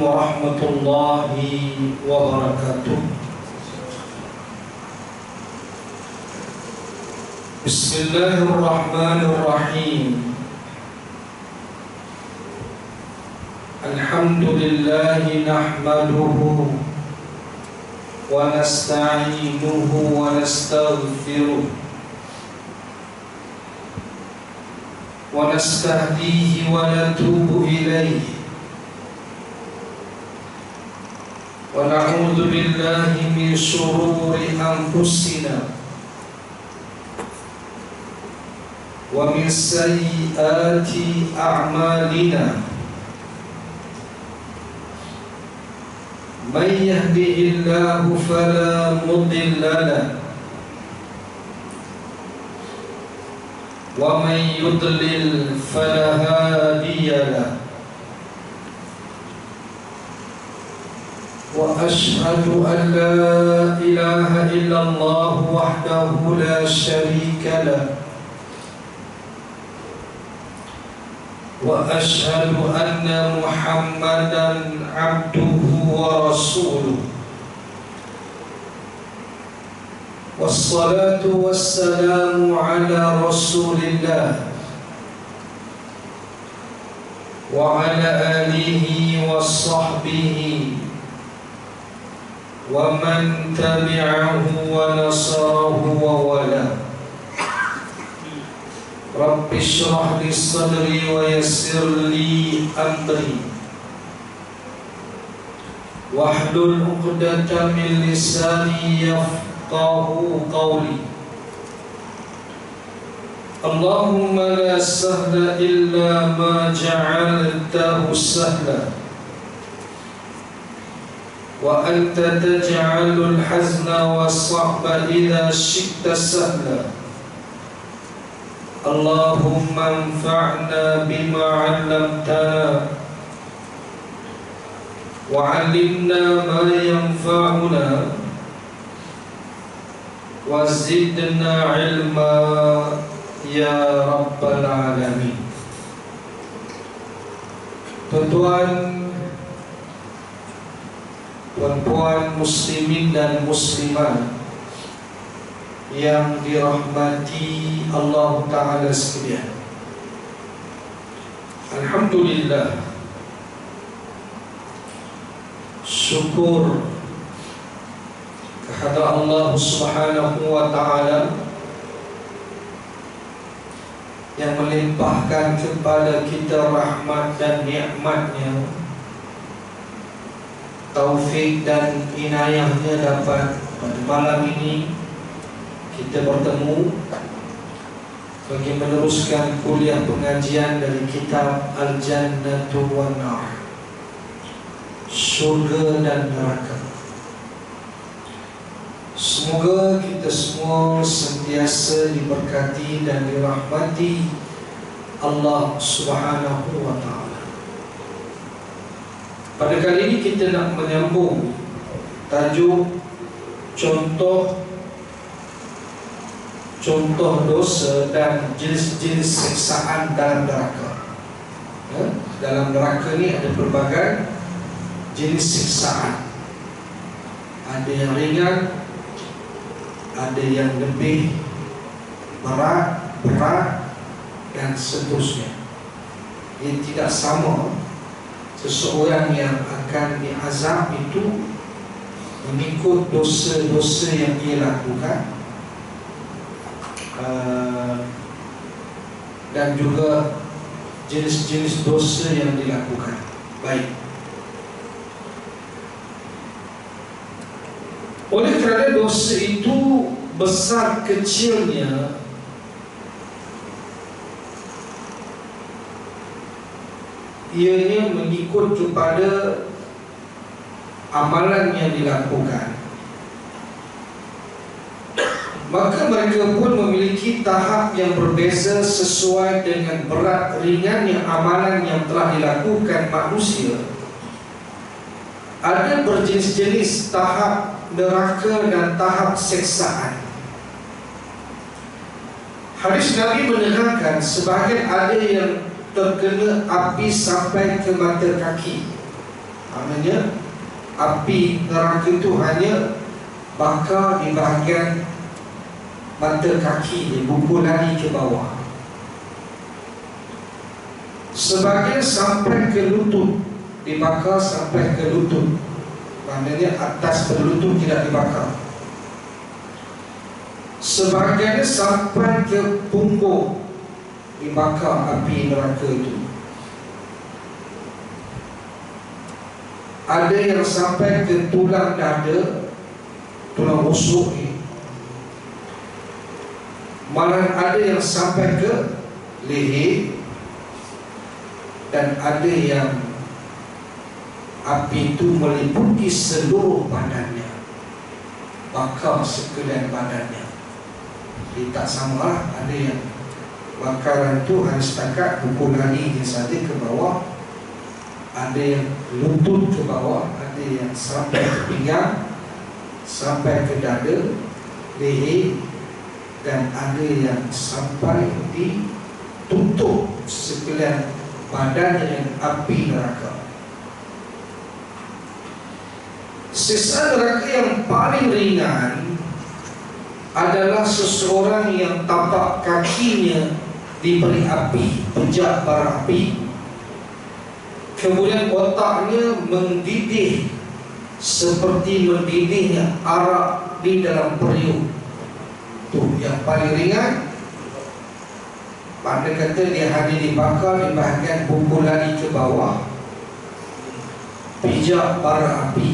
warahmatullahi wabarakatuh. Bismillahirrahmanirrahim. Alhamdulillahi nahmaduhu wa nasta'inuhu wa nastaghfiruh wa nastahdihi wa natubu ilayhi wa na'udzu billahi min shururi anfusina wa min sayyiati a'malina. Man yahdihillahu fala mudilla lahu wa man yudlil fala hadiya lahu. Wa ashhadu an la ilaha illallah wahdahu la syarika lahu wa ashhadu anna Muhammadan abduhu wa rasuluh. Wassalatu wassalamu ala rasulillah wa ala alihi wa sahbihi wa man tabi'ahu wa nasarahu wa wala. Rabbi shrah li sadri wa yassir li amri wahlul 'uqdatam min lisani yafqahu qawli. Allahumma la sahla illa ma ja'altahu sahla wa anta taj'alul hazna was-sa'ba idza syi'ta sahla. Allahumma anfa'na bima 'allamtana wa 'allimna ma yanfa'una wa zidna 'ilma ya rabbal alamin. Tuan-tuan, puan-puan muslimin dan muslimat yang dirahmati Allah Ta'ala sekalian, alhamdulillah, syukur kepada Allah Subhanahu wa Ta'ala yang melimpahkan kepada kita rahmat dan nikmat-Nya, taufik dan inayahnya dapat pada malam ini kita bertemu bagi meneruskan kuliah pengajian dari kitab Al-Jannatu wan Nar, surga dan neraka. Semoga kita semua sentiasa diberkati dan dirahmati Allah Subhanahu wa Ta'ala. Pada kali ini kita nak menyambung tajuk contoh dosa dan jenis-jenis siksaan dalam neraka. Dalam neraka ni ada pelbagai jenis siksaan. Ada yang ringan, ada yang lebih berat dan seterusnya. Ia tidak sama. Seseorang yang akan diazab itu mengikut dosa-dosa yang ia lakukan, dan juga jenis-jenis dosa yang dilakukan. Baik. Oleh kerana dosa itu besar kecilnya, ianya mengikut kepada amalan yang dilakukan, maka mereka pun memiliki tahap yang berbeza sesuai dengan berat ringannya amalan yang telah dilakukan manusia. Ada berjenis-jenis tahap neraka dan tahap siksaan. Hadis Nabi menerangkan sebahagian ada yang terkena api sampai ke mata kaki, Maknanya api neraka itu hanya bakar di bahagian mata kaki dia, buku lari ke bawah. Sebagian sampai ke lutut, dibakar sampai ke lutut. Maknanya atas berlutut tidak dibakar. Sebagiannya sampai ke punggung, dibakar api neraka itu. Ada yang sampai ke tulang dada, tulang rusuk ni. Malah ada yang sampai ke leher. Dan ada yang api itu meliputi seluruh badannya, bakar sekalian badannya. Jadi tak sama. Ada yang bakaran itu hanya setakat pukul lari saja ke bawah, ada yang lutut ke bawah, ada yang sampai ke pinggang, sampai ke dada, leher, dan ada yang sampai ditutup sekalian badan dengan api neraka. Siksa neraka yang paling ringan adalah seseorang yang tapak kakinya diberi api, pejak bara api, kemudian otaknya mendidih seperti mendidihnya arak di dalam periuk. Itu yang paling ringan. Pada kata dia hanya dibakar di bahagian buku lari ke bawah, pijak bara api,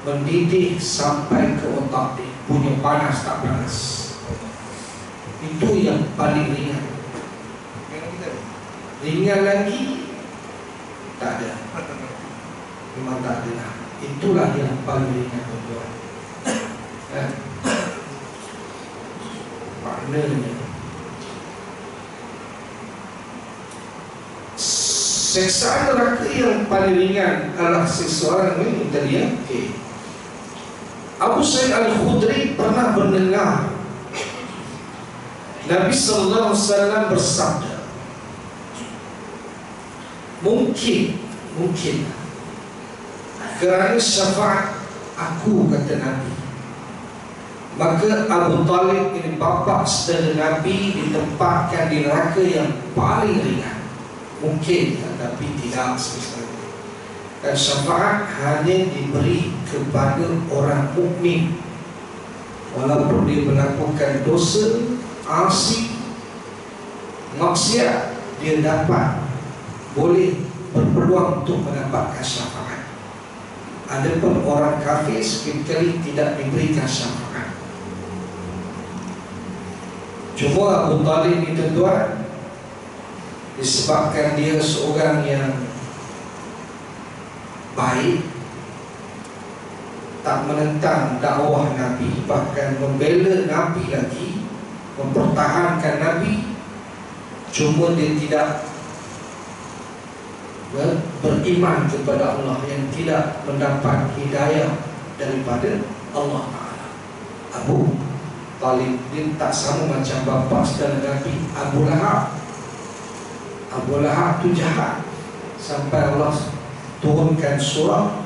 mendidih sampai ke otak dia, punya panas tak panas. Itu yang paling ringan. Ringan lagi tak ada, memang tak ada lah. Itulah yang paling ringan, tuan-tuan. Maknanya siksaan neraka yang paling ringan adalah seseorang ini tadi ya. Abu Sa'id Al-Khudri pernah mendengar Nabi sallallahu alaihi wasallam bersabda, mungkin kerana syafaat aku, kata Nabi, maka Abu Talib ini bapa saudara Nabi ditempatkan di neraka yang paling ringan. Mungkin, tetapi tidak sebenarnya. Dan syafaat hanya diberi kepada orang mukmin, walaupun dia melakukan dosa, asyik, maksiat, dia boleh berpeluang untuk mendapatkan syafaat. Adapun orang kafir sekali tidak diberikan syafaat. Cuma Abu Talib itu, tuan, disebabkan dia seorang yang baik, tak menentang dakwah Nabi, bahkan membela Nabi lagi, mempertahankan Nabi. Cuma dia tidak beriman kepada Allah, yang tidak mendapat hidayah daripada Allah Ta'ala. Abu Talib dia tak sama macam bapa saudara Nabi Abu Lahab. Abu Lahab tu jahat sampai Allah turunkan surah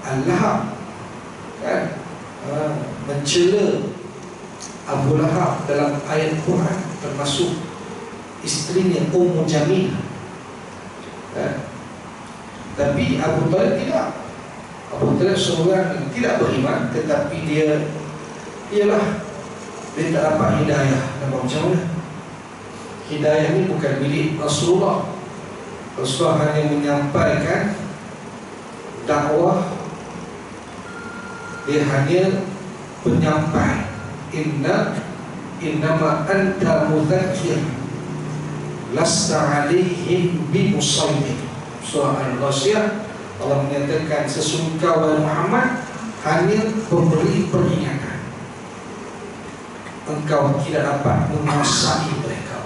Al-Lahab, kan, mencela Abu Lahab dalam ayat Quran, termasuk isterinya Ummu Jamil, kan? Tapi Abu Talib tidak. Abu Talib seorang yang tidak beriman, tetapi dia tak dapat hidayah. Macam mana? Hidayah ini bukan milik Rasulullah. Rasulullah hanya menyampaikan dakwah. Dia hanya penyampai. Innama anta mudzakkir lasta alaihim bimusaytir. Surah Al-Ghasyiyah, Allah menyatakan sesungguhnya wahai Muhammad hanya pemberi peringatan. Engkau tidak dapat menguasai mereka,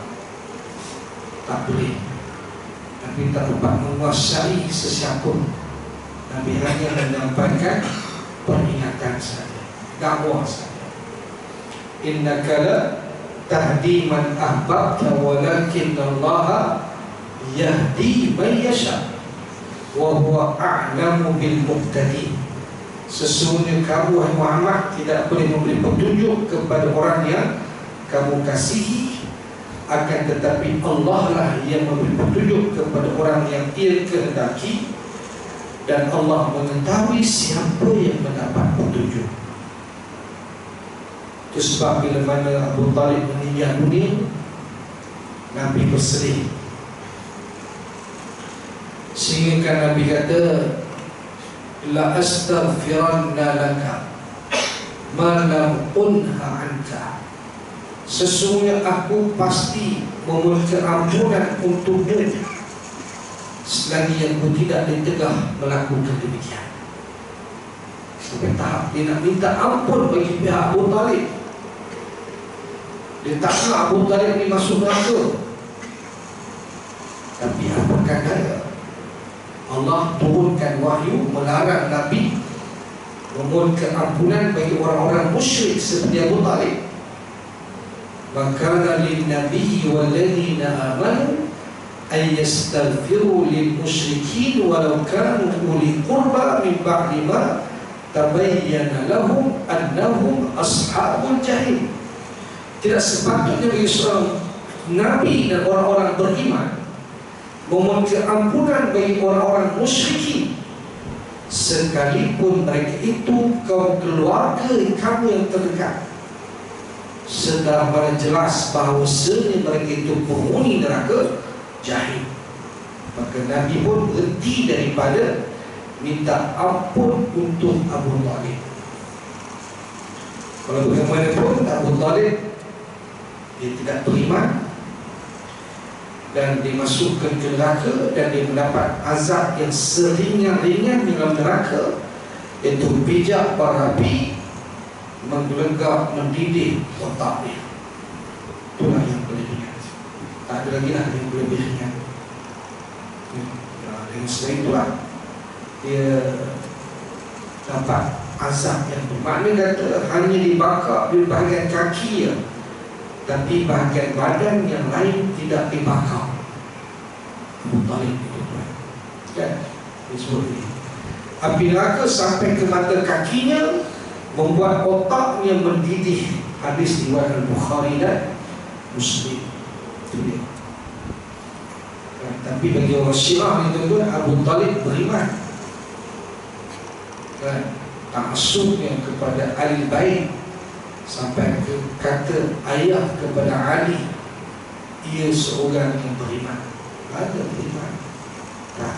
tak boleh. Tapi tak dapat menguasai sesiapa. Nabi hanya menyampaikan peringatan saja, dakwah saja. Innaka la tahdi man ahbabta walakin Allah yahdi man yasha. wa huwa a'lamu bil muhtadin. Sesungguhnya kamu wahai Muhammad tidak boleh memberi petunjuk kepada orang yang kamu kasihi, akan tetapi Allah lah yang memberi petunjuk kepada orang yang Ia kehendaki, dan Allah mengetahui siapa yang mendapat petunjuk. Itu sebab bila mana Abu Talib meninggal dunia, Nabi bersedih, sehingga Nabi kata, la astaghfiranna laka ma lam unha anka. Sesungguhnya aku pasti memohon ampunan untukmu selagi aku tidak ditegah melakukan demikian. Sampai tahap dia nak minta ampun bagi pihak Abu Talib. Dia tak nak Abu Talib ni masuk neraka. Tapi apakah daya, Allah turunkan wahyu melarang Nabi memohon ampunan bagi orang-orang musyrik seperti Abu Talib. Maka lin nabiyyi walladzina amanu ay yastaghfiru lil musyrikin walau kanu uli qurba min ba'di ma tabayyana lahum annahum ashabul jahim. Tidak sepatutnya bagi seorang nabi dan orang-orang beriman memohon ampunan bagi orang-orang musyrikin sekalipun mereka itu kaum keluarga kamu yang terdekat, sedang pada jelas bahawasanya mereka itu penghuni neraka jahim. Maka Nabi pun berhenti daripada minta ampun untuk Abu Talib. Kalau bagaimanapun Abu Talib dia tidak beriman dan dimasukkan ke neraka, dan dia mendapat azab yang seringan-ringan dalam neraka, iaitu bijak bara api menggelegak, mendidih otaknya. Itulah yang boleh ringan. Tak ada lagi lah yang boleh ringan. Dengan sebab itulah dia dapat azab yang bermakna kata hanya dibakar di bahagian kaki ya, tapi bahagian badan yang lain tidak dibakar. Abu Talib itu kan disebut ini. Api neraka sampai ke mata kakinya, membuat otaknya mendidih. Hadis riwayat Al-Bukhari dan Muslim. Itu dia. Tapi bagi orang Syiah itu Abu Talib beriman, kan, taksubnya kepada ahli bait, sampai ke kata ayah kepada Ali, ia seorang yang beriman. Ada beriman. Nah,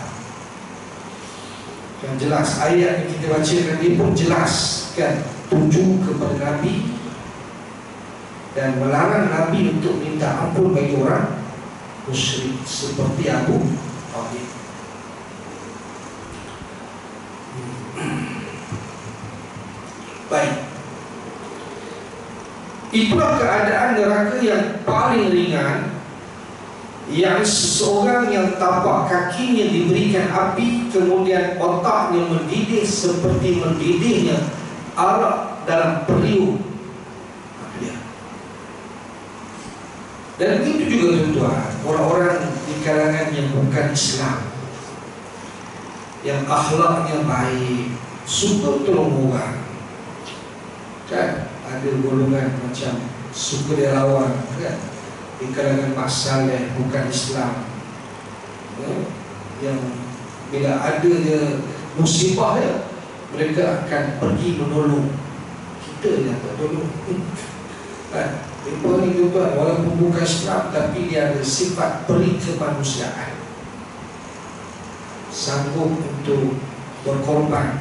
yang jelas ayat yang kita baca tadi pun jelas kan, tuju kepada Nabi dan melarang Nabi untuk minta ampun bagi orang musyrik seperti Abu Talib. Baik, itulah keadaan neraka yang paling ringan, yang seseorang yang tapak kakinya diberikan api, kemudian otaknya mendidih seperti mendidihnya arak dalam periuk. Dan begitu juga tuan-tuan, orang-orang di kalangan yang bukan Islam, yang akhlaknya baik, suka tolong orang, kan? Ada golongan macam sukarelawan, kan? Di kalangan masalah bukan Islam, ya? Yang bila ada musibah ya, mereka akan pergi menolong kita yang tak tolong. Kan? Mereka ni tuan, walaupun bukan Islam, tapi dia ada sifat peri kemanusiaan, sanggup untuk berkorban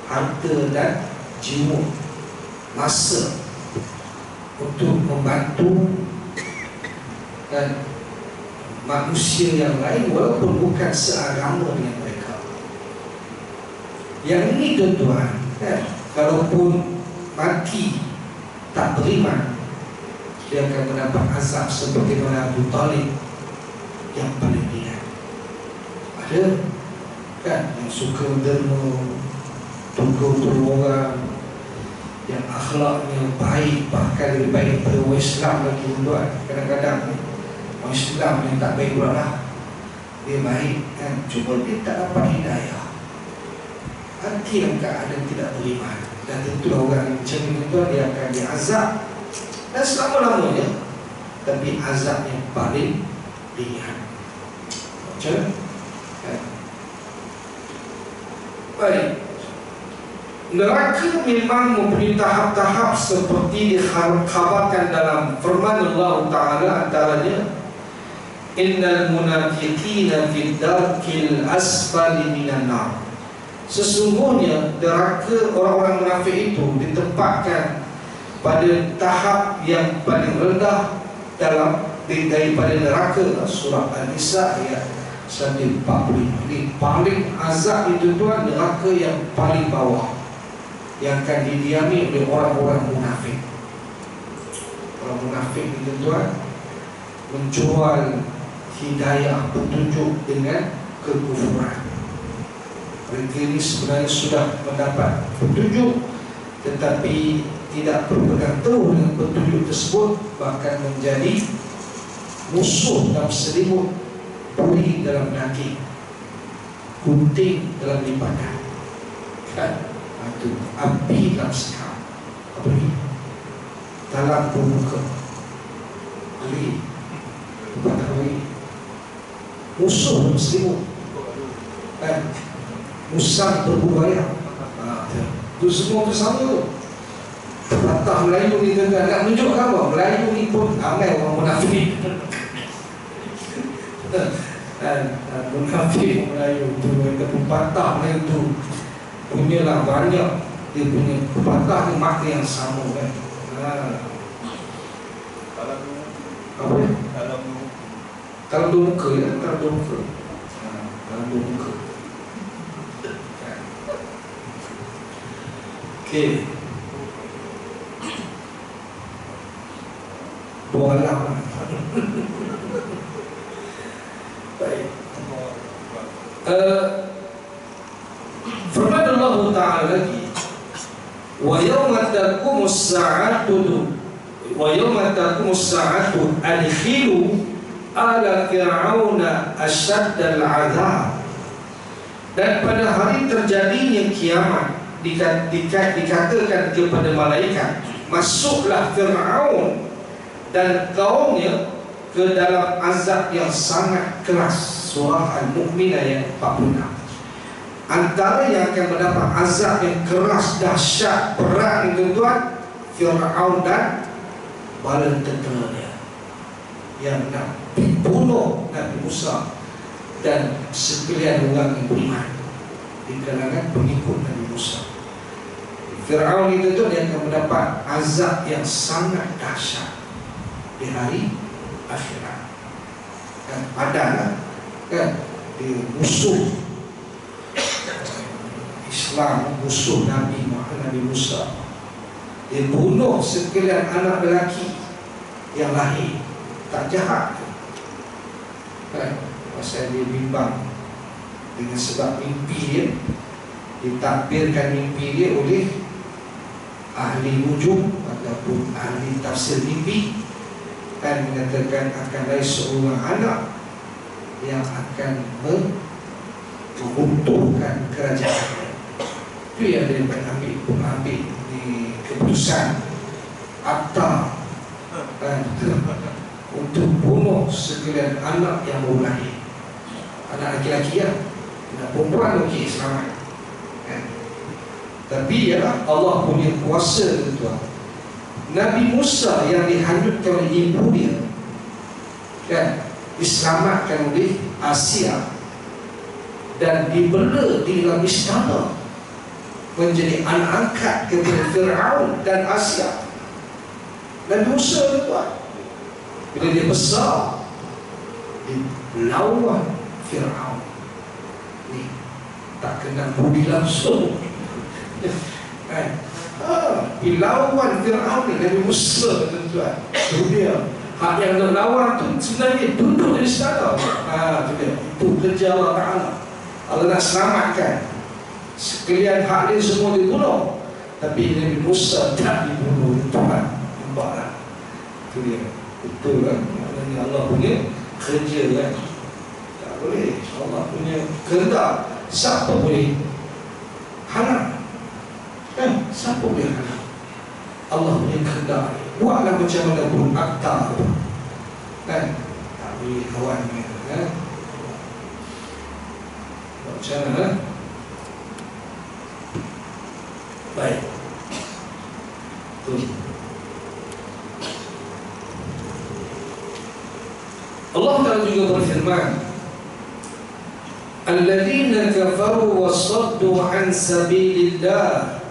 harta dan jiwa, masa untuk membantu dan manusia yang lain walaupun bukan seagama dengan mereka. Yang ini tuan-tuan, kalaupun mati tak beriman, dia akan mendapat azab seperti mana Abu Talib yang paling ringan. Ada kan yang suka derma, tunggu orang, yang akhlaknya baik, bahkan lebih baik daripada orang Islam lagi tuan. Kadang-kadang orang Islam yang tak baik pula lah, dia baik kan, cuma dia tak dapat hidayah, hati dalam keadaan tidak beriman, dan tentu orang macam itu dia akan diazab dan selama-lamanya, tapi azab yang paling ringan. Macam kan? Baik, neraka memang mempunyai tahap-tahap seperti dikhabarkan dalam firman Allah Ta'ala, antaranya innal munafiqina fid darkil asfali minan nar. Sesungguhnya neraka orang-orang munafik itu ditempatkan pada tahap yang paling rendah daripada neraka. Surah An-Nisa ayat 145. Ini paling azab itu tuan, neraka yang paling bawah, yang akan didiami oleh orang-orang munafik. Orang munafik itu tuan menjual hidayah, petunjuk dengan kekufuran. Mereka ini sebenarnya sudah mendapat petunjuk, tetapi tidak berpegang teguh dengan petunjuk tersebut, bahkan menjadi musuh dalam selimut, buri dalam daging, gunting dalam lipadan. Kan? Itu api dalam sekam, api dalam pemuka, beri, musuh dalam selimut, kan? Musang berbudaya. Itu semua bersama tu. Patah Melayu ni tuan-tuan, nak menunjukkan apa? Melayu ni pun ramai orang munafik. Munafik Melayu tu, mereka pun patah Melayu tu punyalah banyak, dia punya patah ni makna yang sama kan. Apa ya? Kalau dua muka ya, kalau dua muka. Kalau dua muka. Okey. Bola. Baik. Firman Allah Ta'ala lagi, wa yawma taqumus sa'atu adkhilu ala fir'auna asyaddal 'adzab. Dan pada hari terjadinya kiamat dikatakan kepada malaikat, masuklah Fir'aun dan kaumnya ke dalam azab yang sangat keras. Surah Al-Mu'minah ayat 46. Antara yang akan mendapat azab yang keras, dahsyat, berat ini tuan, Fir'aun dan bala tenteranya yang nak bunuh Nabi Musa dan sekalian orang yang beriman di kalangan pengikut Nabi Musa. Fir'aun itu tu dia akan mendapat azab yang sangat dahsyat di hari akhirat. Kan padanlah kan, dia musuh Islam, musuh Nabi Musa. Dia bunuh sekalian anak lelaki yang lahir, tak jahat kan, pasal dia bimbang dengan sebab mimpi dia, ditakbirkan mimpi dia oleh ahli nujum ataupun ahli tafsir mimpi, kan, mengatakan akan ada seorang anak yang akan mengunturkan kerajaan. Itu yang dia mengambil di keputusan akta, kan, untuk bunuh sekalian anak yang baru lahir. Anak laki-laki ya, anak perempuan okey, selamat kan. Tapi ya Allah punya kuasa tuan. Nabi Musa yang dihanyutkan oleh ibu dia, kan, diselamatkan oleh Asia dan dibela di dalam istana, menjadi anak angkat kepada Fir'aun dan Asia. Nabi Musa tuan, bila dia besar, dia lawan Fir'aun ni, tak kena budi langsung kan. Dilawan Fir'aun ni Nabi Musa tuan-tuan. Itu dia. Hak yang nak lawan tu sebenarnya duduk di istana. Itu dia. Itu kerja Allah Ta'ala. Allah nak selamatkan. Sekalian hak dia semua dibunuh, tapi Nabi Musa tak dibunuh tuan. Nampaklah. Itu dia. Betul kan. Maknanya Allah punya kerja kan. boleh. Allah punya kehendak. Siapa boleh halang? Kan? Siapa boleh halang? Allah punya kehendak. Buatlah macam mana pun akta, kan? Tak boleh kawan dengan, kan? Macam mana? Baik. Allah Ta'ala juga berfirman, alladzina kafaru wa saddu an sabilillah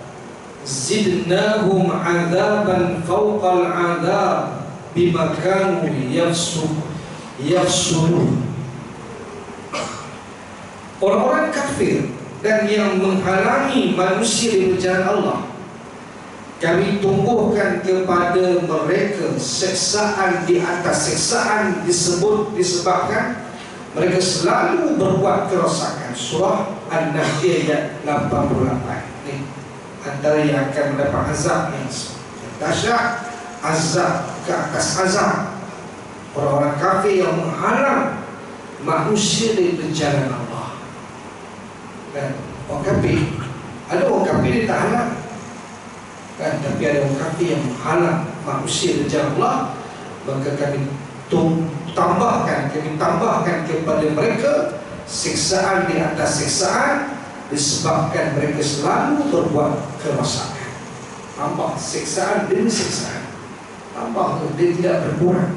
zidnahum adzaban fawqal adzab bima kanu yafsurun. Orang-orang kafir dan yang menghalangi manusia di jalan Allah, kami tumbuhkan kepada mereka seksaan di atas seksaan disebabkan mereka selalu berbuat kerosakan. Surah An-Nahl ayat 88. Ini antara yang akan mendapat azab yang dahsyat, azab ke atas azab. Orang-orang kafir yang menghalang manusia dari jalan Allah. Dan orang kafir, ada orang kafir dia tak halang, kan? Tapi ada orang kafir yang menghalang manusia dari jalan Allah, maka kami tambahkan kepada mereka siksaan di atas siksaan disebabkan mereka selalu berbuat kerosakan. Tambah siksaan demi siksaan, tambah dia tidak berkurang.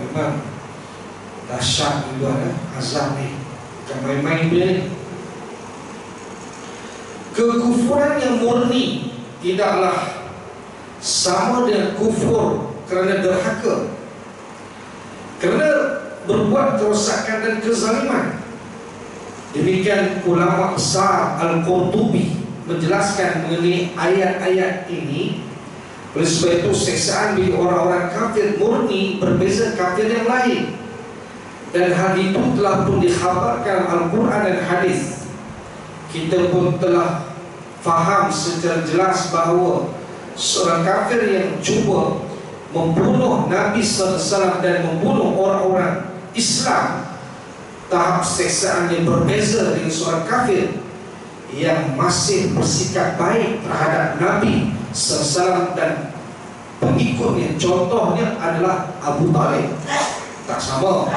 Memang dahsyat juga azab ni, bukan main-main dia ni. Kekufuran yang murni tidaklah sama dengan kufur kerana derhaka, kerana berbuat kerosakan dan kezaliman. Demikian ulama besar Al-Qurtubi menjelaskan mengenai ayat-ayat ini. Oleh sebab itu siksaan bagi orang-orang kafir murni berbeza kafir yang lain, dan hal itu telah pun dikhabarkan Al-Quran dan hadis. Kita pun telah faham secara jelas bahawa seorang kafir yang cuba membunuh Nabi SAW dan membunuh orang-orang Islam, tahap siksaan yang berbeza dengan seorang kafir yang masih bersikap baik terhadap Nabi SAW dan pengikutnya. Contohnya adalah Abu Talib. Tak sama,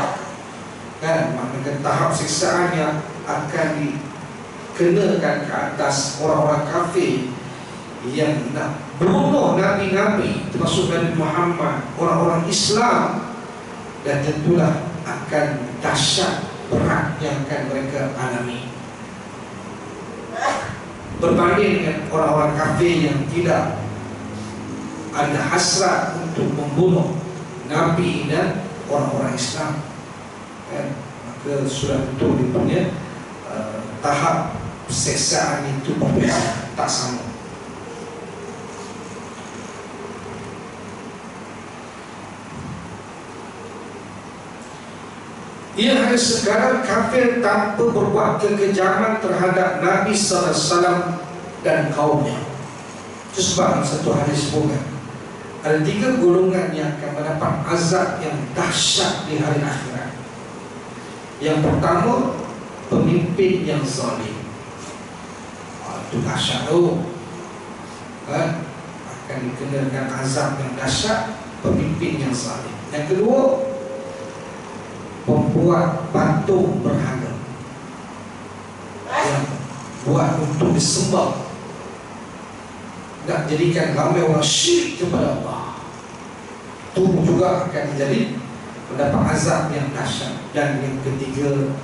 kan? Maka tahap siksaan yang akan dikenakan ke atas orang-orang kafir yang nak bunuh Nabi-Nabi, termasuk Nabi Muhammad, orang-orang Islam, dan tentulah akan dahsyat berat yang akan mereka alami, berbanding dengan orang-orang kafir yang tidak ada hasrat untuk membunuh Nabi dan orang-orang Islam, kan? Maka sudah betul dia punya tahap siksaan itu berbeza, tak sama. Ia hanya sekadar kafir tanpa berbuat kekejaman terhadap Nabi SAW dan kaumnya. Itu sebab satu hadis sebutkan ada 3 golongan yang akan mendapat azab yang dahsyat di hari akhirat. Yang pertama, pemimpin yang zalim. Itu dahsyat tu, kan? Akan dikenakan azab yang dahsyat pemimpin yang zalim. Yang kedua, pembuat patung berhala yang buat untuk disembah, nak jadikan ramai orang syirik kepada Allah. Itu juga akan mendapat azab yang dahsyat. Dan yang ketiga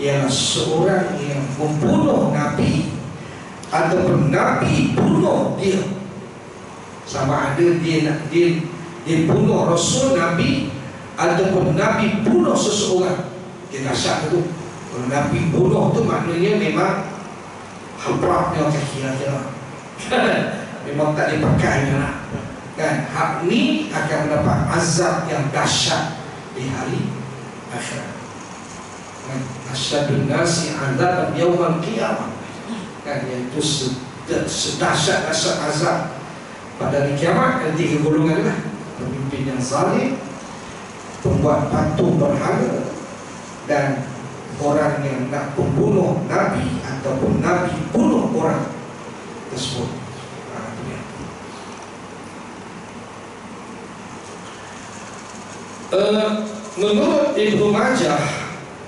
ialah seorang yang membunuh Nabi ataupun Nabi bunuh dia. Sama ada dia bunuh Rasul Nabi ataupun Nabi bunuh seseorang. Dia dahsyat tu. Kalau Nabi bunuh tu maknanya memang habrahnya kira-kira memang tak dipakai lah, kan? Hak ni akan mendapat azab yang dahsyat di hari akhirat. Asyadun nasi azaban yaumal qiyamah, kan? Iaitu sedahsyat azab pada hari kiamat. Ada 3 golongan lah: pemimpin yang zalim, pembuat patung berhala, dan orang yang nak membunuh Nabi ataupun Nabi bunuh orang tersebut. Menurut Ibnu Majah,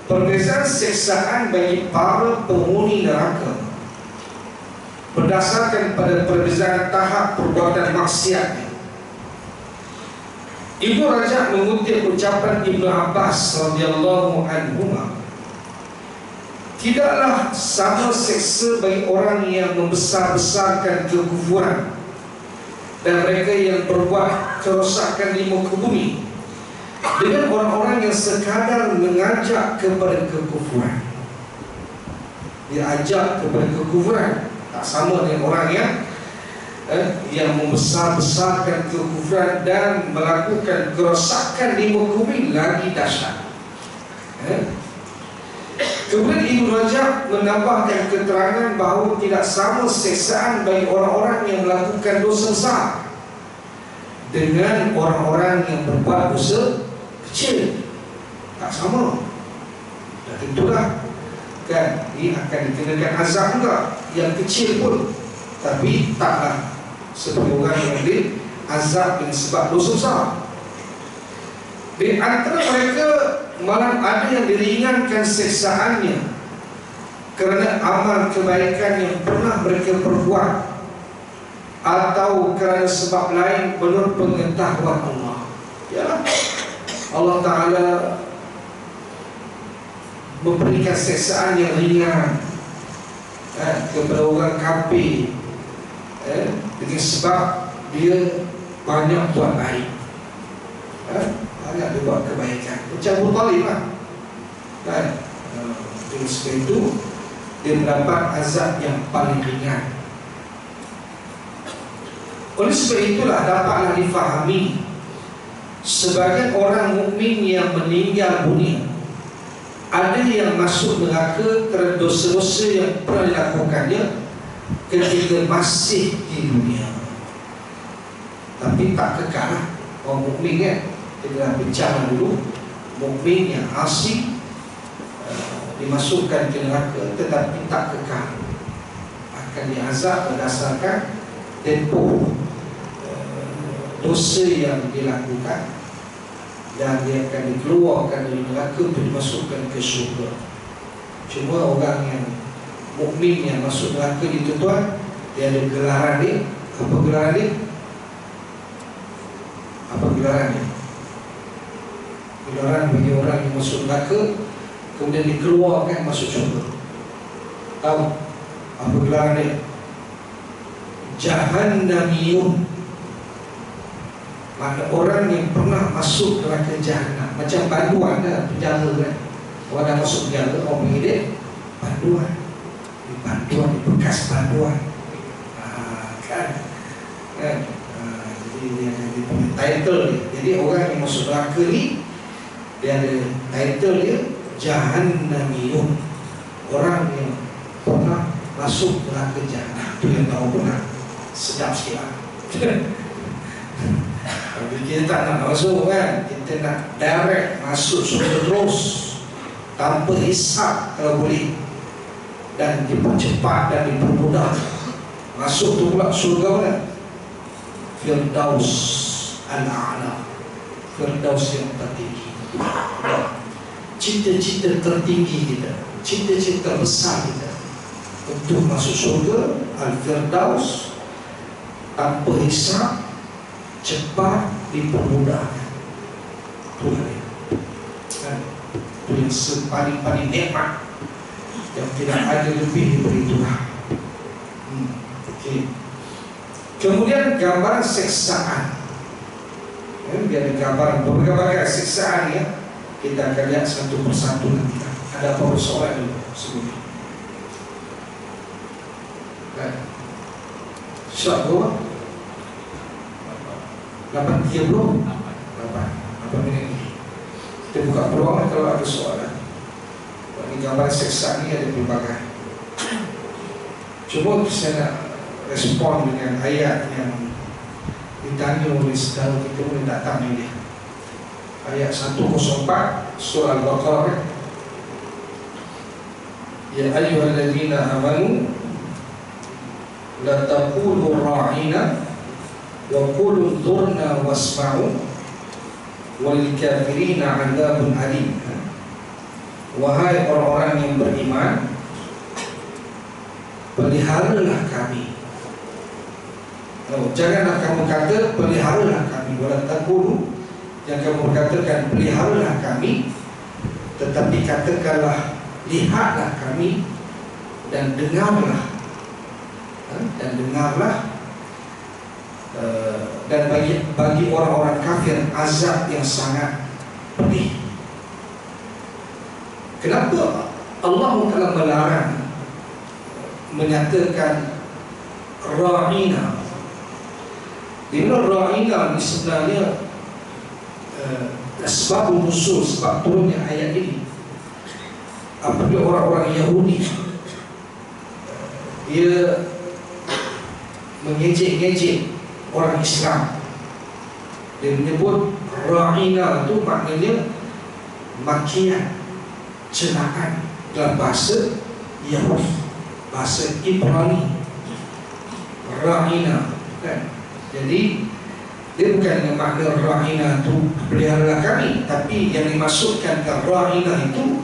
perbezaan siksaan bagi para penghuni neraka berdasarkan pada perbezaan tahap perbuatan maksiatnya. Ibnu Rajab mengutip ucapan Ibnu Abbas radhiyallahu anhuma, tidaklah sama seksa bagi orang yang membesar-besarkan kekufuran dan mereka yang berbuat kerosakan di muka bumi dengan orang-orang yang sekadar mengajak kepada kekufuran. Diajak kepada kekufuran tak sama dengan orang yang membesar-besarkan kekufuran dan melakukan kerosakan di muka bumi lagi dahsyat. Kemudian Ibnu Rajab menambahkan keterangan bahawa tidak sama siksaan bagi orang-orang yang melakukan dosa besar dengan orang-orang yang berbuat dosa kecil. Tak sama. Dan tentulah kan, ini akan dikenakan azab juga yang kecil pun, tapi taklah seperti orang yang diazab dengan sebab dosa besar. Di antara mereka malah ada yang diringankan siksaannya kerana amal kebaikan yang pernah mereka perbuat atau kerana sebab lain menurut pengetahuan Allah. Yalah, Allah Ta'ala memberikan siksaan yang ringan kepada orang kafir dengan sebab dia banyak buat baik, banyak dia buat kebaikan. Macam Abu Talib lah kan? Dengan sebab itu dia mendapat azab yang paling ringan. Oleh sebab itulah dapatlah difahami sebagian orang mukmin yang meninggal dunia ada yang masuk neraka kerana dosa-dosa yang pernah dilakukannya ketika masih di dunia, tapi tak kekal. Orang mukmin kan, kita dah bincang dulu, mukmin yang asli dimasukkan ke neraka tetapi tak kekal, akan diazab berdasarkan tempoh dosa yang dilakukan, dan dia akan dikeluarkan dari neraka untuk dimasukkan ke syurga. Cuma orang yang mukmin yang masuk neraka ni tuan-tuan, dia ada gelaran dia. Apa gelaran dia? Apa gelaran dia? Gelaran bagi orang yang masuk neraka kemudian dikeluarkan masuk syurga. Tahu apa gelaran dia? Jahannamiyun. Maka orang yang pernah masuk neraka jahanam, macam banduan dah, penjara kan. Orang dah masuk penjara, orang panggil dia banduan. Di banduan, di bekas banduan, kan? Jadi dia punya title dia. Jadi orang yang masuk neraka ni, dia ada title dia Jahannamiyun. Orang yang pernah masuk neraka jahanam. Itu yang tahu pernah. Sedap sikit lah. Kita tak nak masuk kan, kita nak direct masuk surga terus tanpa hisab kalau boleh, dan dipercepat dan dipermudah. Masuk tu pula surga mana? Firdaus al-A'la, Firdaus yang tertinggi. Cita-cita tertinggi kita, cita-cita besar kita untuk masuk surga Al-Firdaus tanpa hisab, cepat, dipermudahkan. Tuhan kan? Itu yang paling nikmat yang tidak ada lebih daripada itulah. Okay. Kemudian gambaran siksaan. Dia ada gambaran berbagai siksaan ya. Kita akan lihat satu persatu nanti. Ada apa soalan dulu sebelum kan? Syok gua 8.30 8 minit ni. Kita buka peluang kalau ada soalan. Ini gambar siksaan ni ada pelbagai. Cuma saya nak respon dengan ayat yang ditanya oleh saudara kita boleh datang ini. Ayat 104 surah Al-Baqarah. Ya ayyuhalladzina amanu la taqulu ra'ina wa qulu dzurna wasma'u wal kafirina 'adzabun alim. Wahai orang-orang yang beriman, peliharalah kami. Janganlah kamu kata peliharalah kami, wala taqulu, jangan kamu katakan peliharalah kami, tetapi katakanlah lihatlah kami dan dengarlah, dan bagi orang-orang kafir azab yang sangat pedih. Kenapa Allah telah melarang menyatakan ra'ina? Di mana ra'ina ini sebenarnya sebab usul, sebab turunnya ayat ini. Apabila orang-orang Yahudi dia mengejek-ngejek orang Islam, dia menyebut ra'ina itu maknanya makian, celaan dalam bahasa Yahudi, bahasa Ibrani. Ra'ina, kan? Jadi dia bukan makna ra'ina itu peliharalah kami, tapi yang dimaksudkan ke ra'ina itu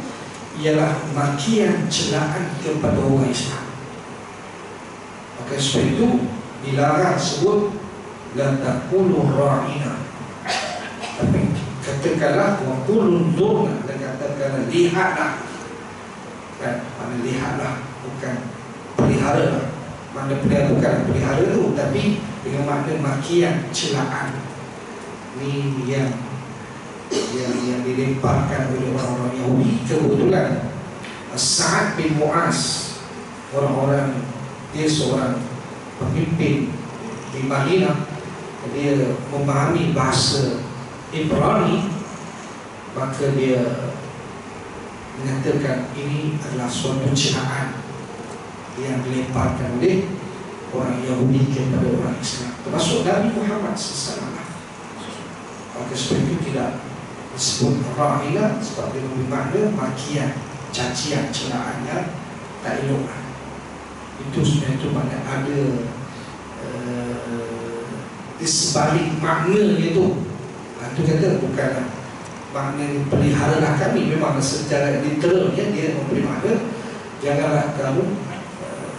ialah makian, celaan kepada orang Islam. Maka sebab itu dilarang sebut la taqulu ra'ina, tapi katakanlah wa qul dzurna, dan katakanlah lihatlah, kan? Mana lihatlah, bukan peliharalah. Mana pelihara bukan pelihara itu, tapi dengan makna makian, celaan. Ini yang dilemparkan oleh orang-orang Yahudi. Kebetulan Sa'ad bin Mu'az, dia seorang pemimpin di Madinah, dia memahami bahasa Ibrani, maka dia menyatakan ini adalah suatu celaan yang dilemparkan oleh orang Yahudi kepada orang Islam, termasuk Nabi Muhammad SAW. Maka sebab itu tidak disebut ra'ina, sebab dia bermakna makian, cacian, celaan yang tak elok. Itu sebenarnya itu makna ada di sebalik maknanya itu. Itu kata bukan makna peliharalah kami. Memang secara literalnya dia memberi makna janganlah kamu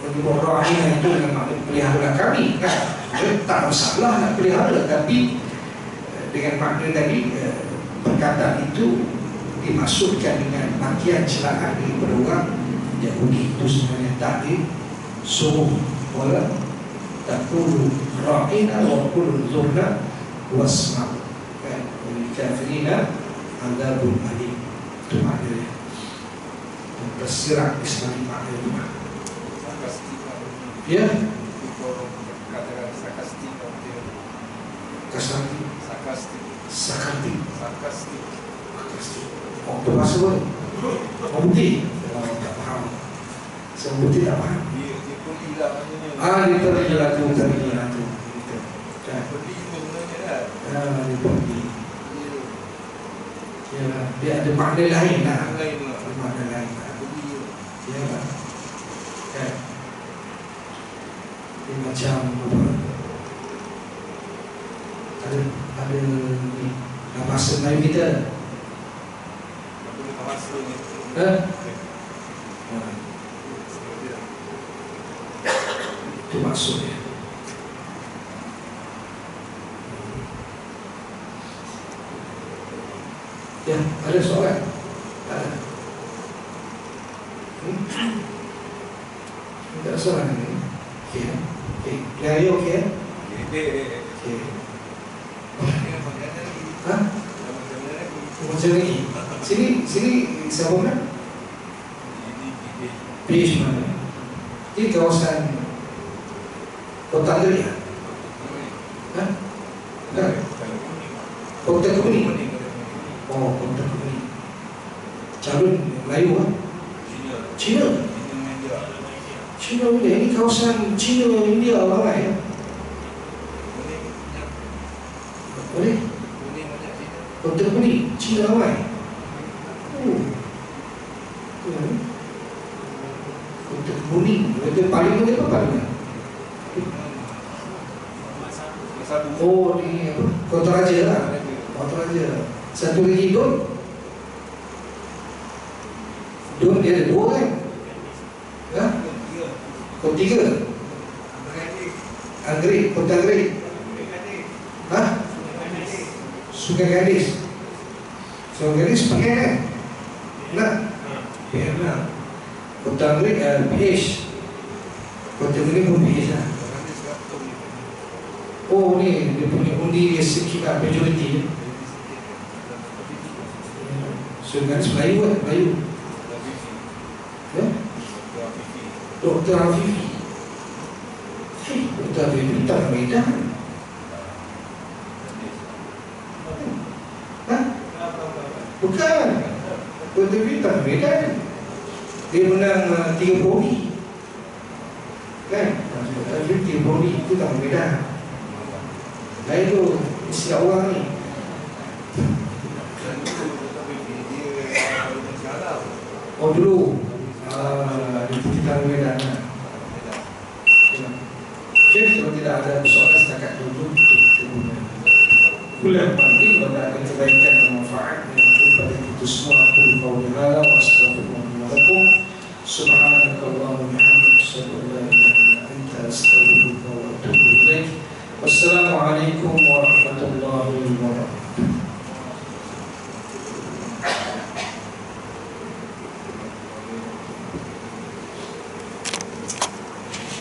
menyebut ra'ina itu dengan makna peliharalah kami, kan? Tak masalah nak pelihara, tapi dengan makna tadi perkataan itu dimaksudkan dengan makian, celaan daripada orang Yahudi. Itu sebenarnya tak disuruh. Wala taqulu ra'ina wa qul dzurna wasma'u, kan? Wal kafirina 'adzabun alim. Itu maknanya. Tersirat Islam makna itu. Ya. Katakan sarkastik. Kasati. Sarkastik. Sarkastik. Oh, itu bahasa apa? Bukti. Tak faham. Saya bukti tak faham. Dia pun hilang macamnya. Dia terhilang tu. Beli pun sebenarnya kan. Dia pergi. Ya, dia ada makna lain lah. Makna lain lah. Ya lah. Kan? Dia macam apa? Ada ni bahasa Melayu kita. Bahasa ni. Itu maksudnya. Ya, ada soalan? Ada? Ada soalan ni? Okey. Are you okay? Okey. Ha? Macam lagi. Sini siapa nak? Beach mana? Di kawasan Kota Geria. Ha? Kota Kuning. Oh, Kota Kuning. Calon Melayu kan? Cina. Cina boleh. Ini kawasan Cina India ramai ya. Boleh? Kota Kuning, Cina ramai. Untuk kuning, itu paling mana apa paling? Oh ni apa? Kota Raja lah. Kota Raja. Satu lagi Don. Don dia ada dua kan? Ha? Kota tiga. Anggrek, Kota Anggrek. Ha? Sungai Gadis. Sungai Gadis pakai kan? Nak? Ya, Kota Anggrek PH. Kota Anggrek pun PH lah. Oh ni dia punya undi dia sekitar majoriti. So kan Melayu kan? Melayu. Ya? Dr. Afifi. Dr. Afifi tak Medan. Ha? Bukan. Dr. Afifi tak Medan. Dia menang 3 prodi. Kan? Dr. Afifi 3 prodi itu tak Medan. Nah itu istilah orang ni. Oh dulu di Bukit Medan. Jadi kalau tidak ada soalan setakat dulu bulan penting pada kebaikan dan manfaat yang kepada itu semua. Aku kau berhala wassalamualaikum subhanakallahumma wa bihamdika asyhadu an la ilaha illa anta astaghfiruka wa atubu ilaik. Wassalamualaikum warahmatullahi wabarakatuh.